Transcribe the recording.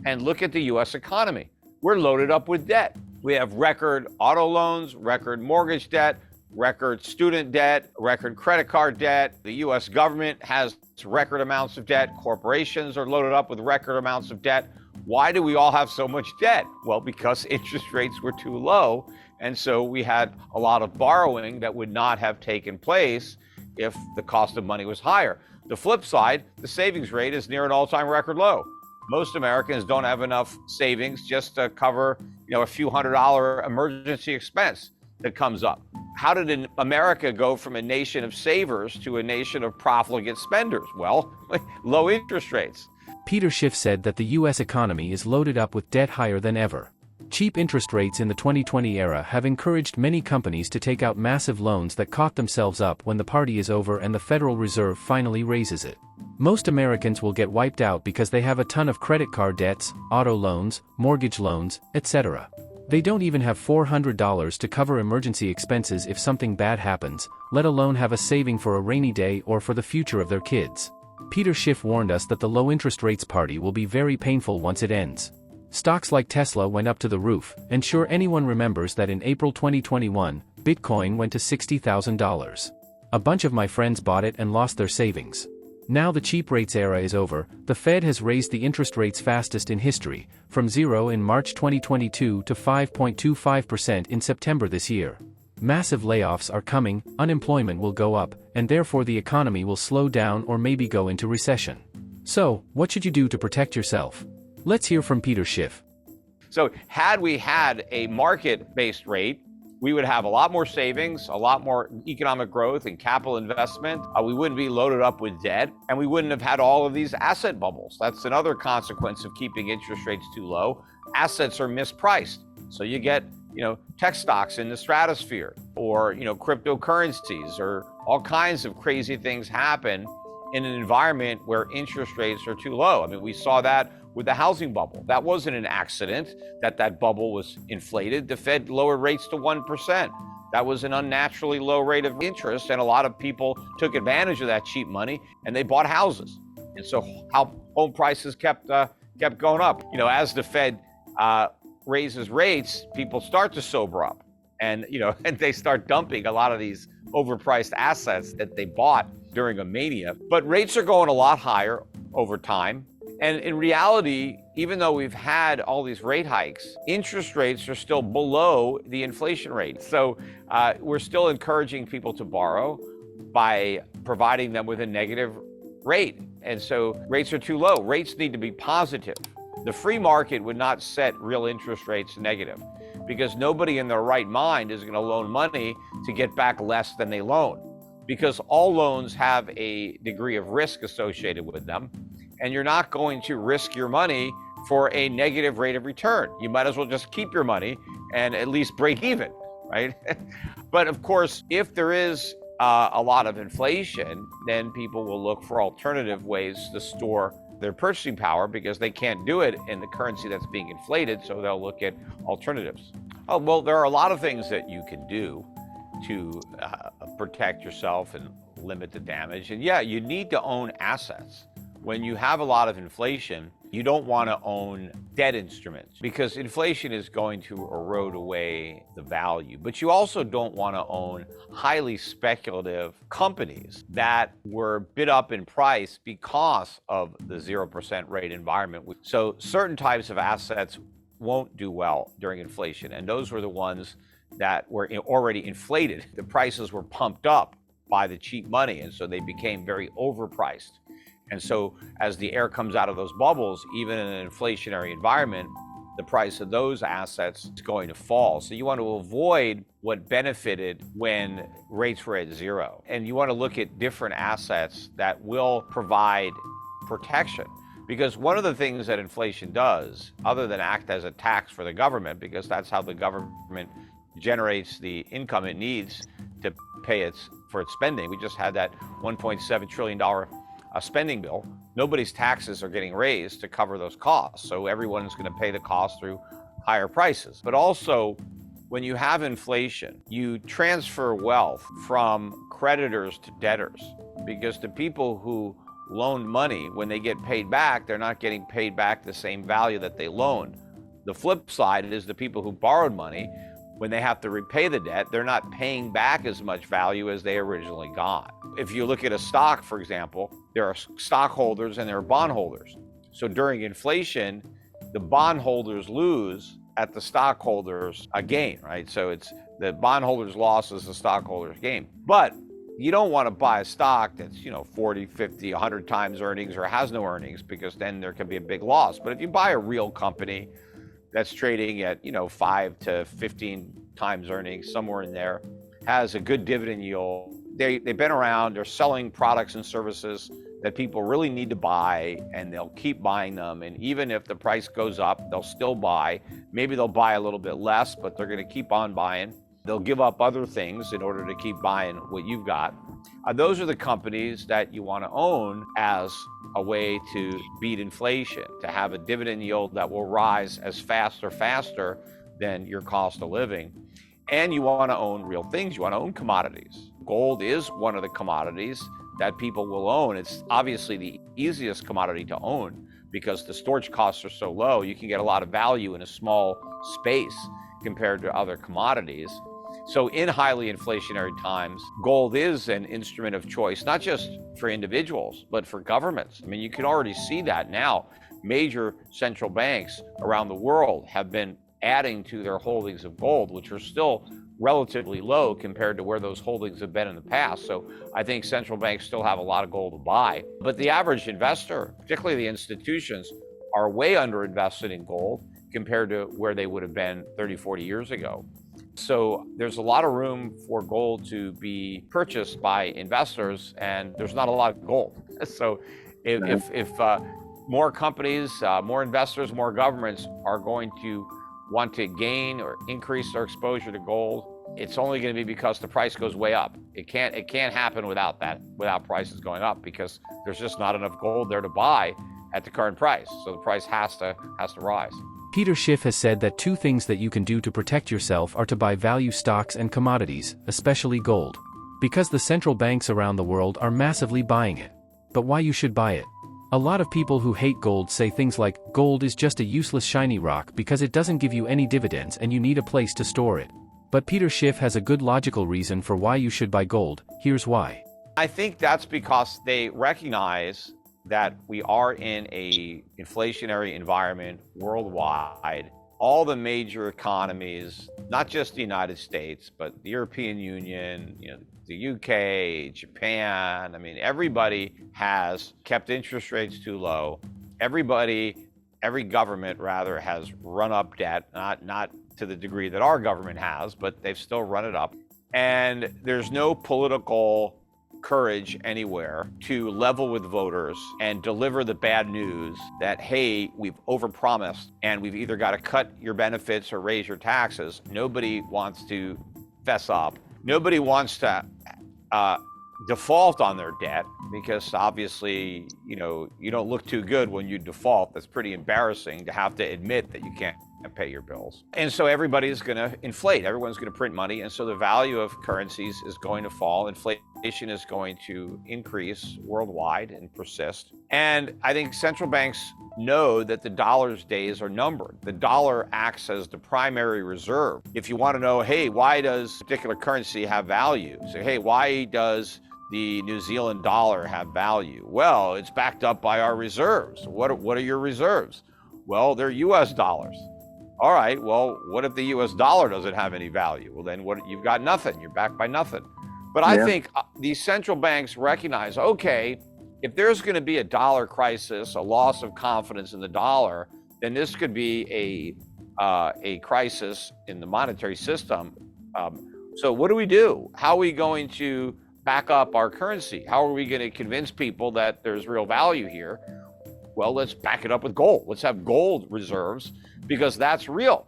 And look at the US economy. We're loaded up with debt. We have record auto loans, record mortgage debt, record student debt, record credit card debt. The US government has record amounts of debt. Corporations are loaded up with record amounts of debt. Why do we all have so much debt? Well, because interest rates were too low. And so we had a lot of borrowing that would not have taken place if the cost of money was higher. The flip side, the savings rate is near an all-time record low. Most Americans don't have enough savings just to cover, a few $100 emergency expense that comes up. How did America go from a nation of savers to a nation of profligate spenders? Well, low interest rates. Peter Schiff said that the U.S. economy is loaded up with debt higher than ever. Cheap interest rates in the 2020 era have encouraged many companies to take out massive loans that caught themselves up when the party is over and the Federal Reserve finally raises it. Most Americans will get wiped out because they have a ton of credit card debts, auto loans, mortgage loans, etc. They don't even have $400 to cover emergency expenses if something bad happens, let alone have a saving for a rainy day or for the future of their kids. Peter Schiff warned us that the low interest rates party will be very painful once it ends. Stocks like Tesla went up to the roof, and sure anyone remembers that in April 2021, Bitcoin went to $60,000. A bunch of my friends bought it and lost their savings. Now the cheap rates era is over. The Fed has raised the interest rates fastest in history, from 0 in March 2022 to 5.25% in September this year. Massive layoffs are coming, unemployment will go up, and therefore the economy will slow down or maybe go into recession. So, what should you do to protect yourself? Let's hear from Peter Schiff. So had we had a market-based rate, we would have a lot more savings, a lot more economic growth and capital investment. We wouldn't be loaded up with debt, and we wouldn't have had all of these asset bubbles. That's another consequence of keeping interest rates too low. Assets are mispriced. So you get, tech stocks in the stratosphere, or, cryptocurrencies, or all kinds of crazy things happen in an environment where interest rates are too low. I mean, we saw that with the housing bubble. That wasn't an accident that bubble was inflated. The Fed lowered rates to 1%. That was an unnaturally low rate of interest, and a lot of people took advantage of that cheap money and they bought houses. And so home prices kept going up. As the Fed raises rates, people start to sober up, and and they start dumping a lot of these overpriced assets that they bought during a mania. But rates are going a lot higher over time. And in reality, even though we've had all these rate hikes, interest rates are still below the inflation rate. So we're still encouraging people to borrow by providing them with a negative rate. And so rates are too low. Rates need to be positive. The free market would not set real interest rates negative, because nobody in their right mind is going to loan money to get back less than they loan, because all loans have a degree of risk associated with them. And you're not going to risk your money for a negative rate of return. You might as well just keep your money and at least break even, right? But of course, if there is a lot of inflation, then people will look for alternative ways to store their purchasing power, because they can't do it in the currency that's being inflated, so they'll look at alternatives. Oh, well, there are a lot of things that you can do to protect yourself and limit the damage. And yeah, you need to own assets. When you have a lot of inflation, you don't want to own debt instruments, because inflation is going to erode away the value. But you also don't want to own highly speculative companies that were bid up in price because of the 0% rate environment. So certain types of assets won't do well during inflation, and those were the ones that were already inflated. The prices were pumped up by the cheap money, and so they became very overpriced. And so as the air comes out of those bubbles, even in an inflationary environment, the price of those assets is going to fall. So you want to avoid what benefited when rates were at zero. And you want to look at different assets that will provide protection. Because one of the things that inflation does, other than act as a tax for the government, because that's how the government generates the income it needs to pay for its spending. We just had that $1.7 trillion spending bill. Nobody's taxes are getting raised to cover those costs. So everyone's going to pay the cost through higher prices. But also, when you have inflation, you transfer wealth from creditors to debtors, because the people who loaned money, when they get paid back, they're not getting paid back the same value that they loaned. The flip side is the people who borrowed money, when they have to repay the debt, they're not paying back as much value as they originally got. If you look at a stock, for example, there are stockholders and there are bondholders. So during inflation, the bondholders lose at the stockholders gain, right? So it's the bondholders' loss is the stockholders' gain. But you don't want to buy a stock that's, 40, 50, 100 times earnings or has no earnings, because then there can be a big loss. But if you buy a real company that's trading at, 5 to 15 times earnings, somewhere in there, has a good dividend yield, they've been around, they're selling products and services that people really need to buy, and they'll keep buying them. And even if the price goes up, they'll still buy. Maybe they'll buy a little bit less, but they're going to keep on buying. They'll give up other things in order to keep buying what you've got. Those are the companies that you want to own as a way to beat inflation, to have a dividend yield that will rise as fast or faster than your cost of living. And you want to own real things. You want to own commodities. Gold is one of the commodities that people will own. It's obviously the easiest commodity to own because the storage costs are so low. You can get a lot of value in a small space compared to other commodities. So in highly inflationary times, gold is an instrument of choice, not just for individuals, but for governments. I mean, you can already see that now. Major central banks around the world have been adding to their holdings of gold, which are still relatively low compared to where those holdings have been in the past. So I think central banks still have a lot of gold to buy. But the average investor, particularly the institutions, are way underinvested in gold compared to where they would have been 30, 40 years ago. So there's a lot of room for gold to be purchased by investors, and there's not a lot of gold. So if more companies, more investors, more governments are going to want to gain or increase their exposure to gold, it's only going to be because the price goes way up. It can't happen without prices going up, because there's just not enough gold there to buy at the current price. So the price has to rise. Peter Schiff has said that two things that you can do to protect yourself are to buy value stocks and commodities, especially gold. Because the central banks around the world are massively buying it. But why you should buy it? A lot of people who hate gold say things like, gold is just a useless shiny rock because it doesn't give you any dividends and you need a place to store it. But Peter Schiff has a good logical reason for why you should buy gold. Here's why. I think that's because they recognize that we are in a inflationary environment worldwide. All the major economies, not just the United States, but the European Union, the UK, Japan, everybody has kept interest rates too low. Every government rather has run up debt, not to the degree that our government has, but they've still run it up. And there's no political courage anywhere to level with voters and deliver the bad news that, hey, we've overpromised and we've either got to cut your benefits or raise your taxes. Nobody wants to fess up. Nobody wants to default on their debt, because obviously, you don't look too good when you default. That's pretty embarrassing to have to admit that you can't pay your bills. And so everybody's going to inflate. Everyone's going to print money. And so the value of currencies is going to fall. Inflation is going to increase worldwide and persist. And I think central banks know that the dollar's days are numbered. The dollar acts as the primary reserve. If you want to know, hey, why does a particular currency have value? So, hey, why does the New Zealand dollar have value? Well, it's backed up by our reserves. What are your reserves? Well, they're US dollars. All right, well, what if the US dollar doesn't have any value? Well, then you've got nothing. You're backed by nothing. But I think these central banks recognize, okay, if there's going to be a dollar crisis, a loss of confidence in the dollar, then this could be a crisis in the monetary system. So what do? How are we going to back up our currency? How are we going to convince people that there's real value here? Well, let's back it up with gold. Let's have gold reserves, because that's real.